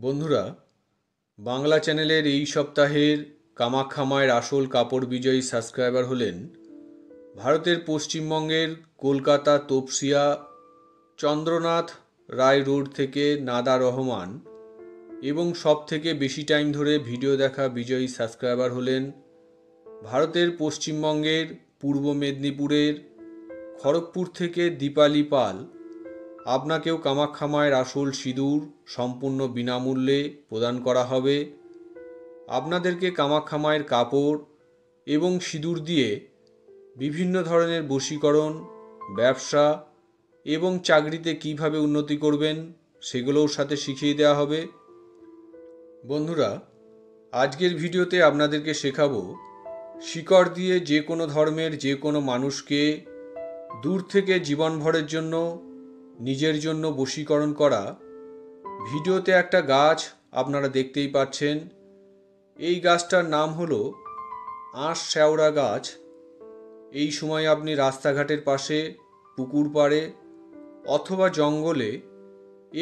বন্ধুরা, বাংলা চ্যানেলের এই সপ্তাহের কামাখ্যা মায়ের আসল কাপড় বিজয়ী সাবস্ক্রাইবার হলেন ভারতের পশ্চিমবঙ্গের কলকাতা তপসিয়া চন্দ্রনাথ রায় রোড থেকে নাদা রহমান এবং সবথেকে বেশি টাইম ধরে ভিডিও দেখা বিজয়ী সাবস্ক্রাইবার হলেন ভারতের পশ্চিমবঙ্গের পূর্ব মেদিনীপুরের খড়গপুর থেকে দীপালি পাল। আপনাকেও কামাখ্যা মায়ের আসল সিঁদুর সম্পূর্ণ বিনামূল্যে প্রদান করা হবে। আপনাদেরকে কামাখ্যা মায়ের কাপড় এবং সিঁদুর দিয়ে বিভিন্ন ধরনের বশীকরণ, ব্যবসা এবং চাকরিতে কিভাবে উন্নতি করবেন সেগুলোর সাথে শিখিয়ে দেওয়া হবে। বন্ধুরা, আজকের ভিডিওতে আপনাদেরকে শেখাবো শিকড় দিয়ে যে কোনো ধর্মের যে কোনো মানুষকে দূর থেকে জীবনভরের জন্য নিজের জন্য বশীকরণ করা। ভিডিওতে একটা গাছ আপনারা দেখতেই পাচ্ছেন। এই গাছটার নাম হলো আঁশ শ্যাওড়া গাছ। এই সময় আপনি রাস্তাঘাটের পাশে, পুকুর পাড়ে অথবা জঙ্গলে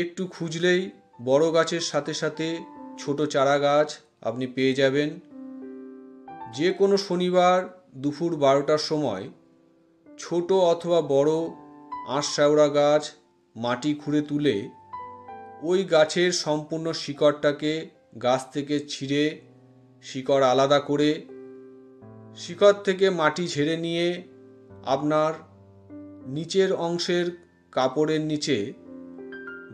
একটু খুঁজলেই বড় গাছের সাথে সাথে ছোট চারা গাছ আপনি পেয়ে যাবেন। যে কোনো শনিবার দুপুর 12টার সময় ছোট অথবা বড় আঁশ শ্যাওড়া গাছ মাটি খুঁড়ে তুলে ওই গাছের সম্পূর্ণ শিকড়টাকে গাছ থেকে ছিঁড়ে শিকড় আলাদা করে শিকড় থেকে মাটি ঝেড়ে নিয়ে আপনার নিচের অংশের কাপড়ের নিচে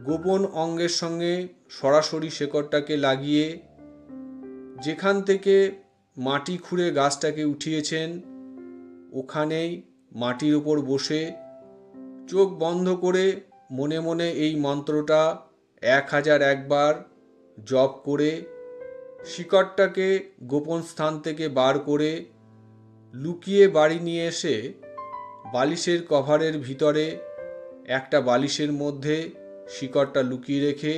গোপন অঙ্গের সঙ্গে সরাসরি শিকড়টাকে লাগিয়ে যেখান থেকে মাটি খুঁড়ে গাছটাকে উঠিয়েছেন ওখানেই মাটির উপর বসে চোখ বন্ধ করে মনে মনে এই মন্ত্রটা 1001 বার জপ করে শিকড়টাকে গোপন স্থান থেকে বার করে লুকিয়ে বাড়ি নিয়ে এসে বালিশের কভারের ভিতরে একটা বালিশের মধ্যে শিকড়টা লুকিয়ে রেখে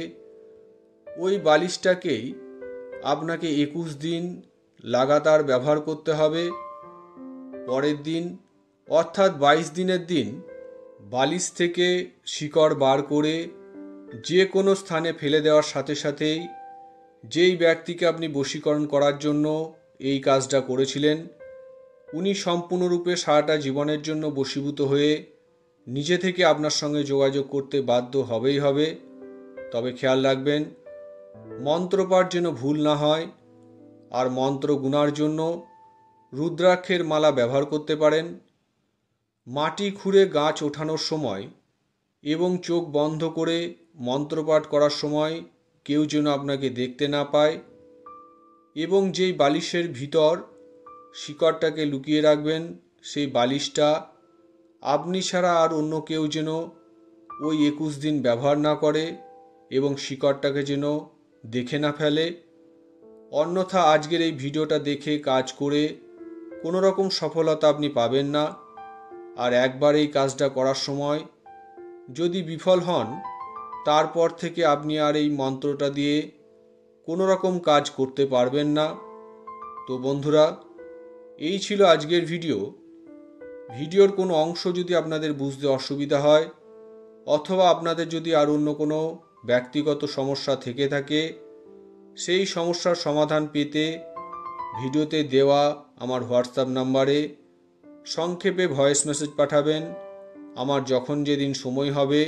ওই বালিশটাকেই আপনাকে 21 দিন লাগাতার ব্যবহার করতে হবে। পরের দিন অর্থাৎ 22 দিনের দিন বালিশ থেকে শিকড় বার করে যে কোনো স্থানে ফেলে দেওয়ার সাথে সাথেই যেই ব্যক্তিকে আপনি বশীকরণ করার জন্য এই কাজটা করেছিলেন উনি সম্পূর্ণরূপে সারাটা জীবনের জন্য বশীভূত হয়ে নিজে থেকে আপনার সঙ্গে যোগাযোগ করতে বাধ্য হবেই হবে। তবে খেয়াল রাখবেন মন্ত্রপাঠ যেন ভুল না হয়। আর মন্ত্র গুনার জন্য রুদ্রাক্ষের মালা ব্যবহার করতে পারেন। মাটি খুঁড়ে গাছ ওঠানোর সময় এবং চোখ বন্ধ করে মন্ত্রপাঠ করার সময় কেউ যেন আপনাকে দেখতে না পায় এবং যেই বালিশের ভিতর শিকড়টাকে লুকিয়ে রাখবেন সেই বালিশটা আপনি ছাড়া আর অন্য কেউ যেন ওই 21 দিন ব্যবহার না করে এবং শিকড়টাকে যেন দেখে না ফেলে। অন্যথা আজকের এই ভিডিওটা দেখে কাজ করে কোনো রকম সফলতা আপনি পাবেন না। আর একবার এই কাজটা করার সময় যদি বিফল হন তারপর থেকে আপনি আর এই মন্ত্রটা দিয়ে কোনো রকম কাজ করতে পারবেন না। তো বন্ধুরা, এই ছিল আজকের ভিডিওর কোনো অংশ যদি আপনাদের বুঝতে অসুবিধা হয় অথবা আপনাদের যদি আর অন্য কোনো ব্যক্তিগত সমস্যা থেকে থাকে সেই সমস্যার সমাধান পেতে ভিডিওতে দেওয়া আমার হোয়াটসঅ্যাপ নাম্বারে সংক্ষেপে ভয়েস মেসেজ পাঠাবেন। আমার যখন যেদিন সময় হবে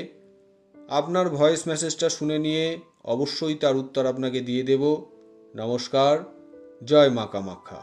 আপনার ভয়েস মেসেজটা শুনে নিয়ে অবশ্যই তার উত্তর আপনাকে দিয়ে দেব। নমস্কার। জয় মা কামাখ্যা।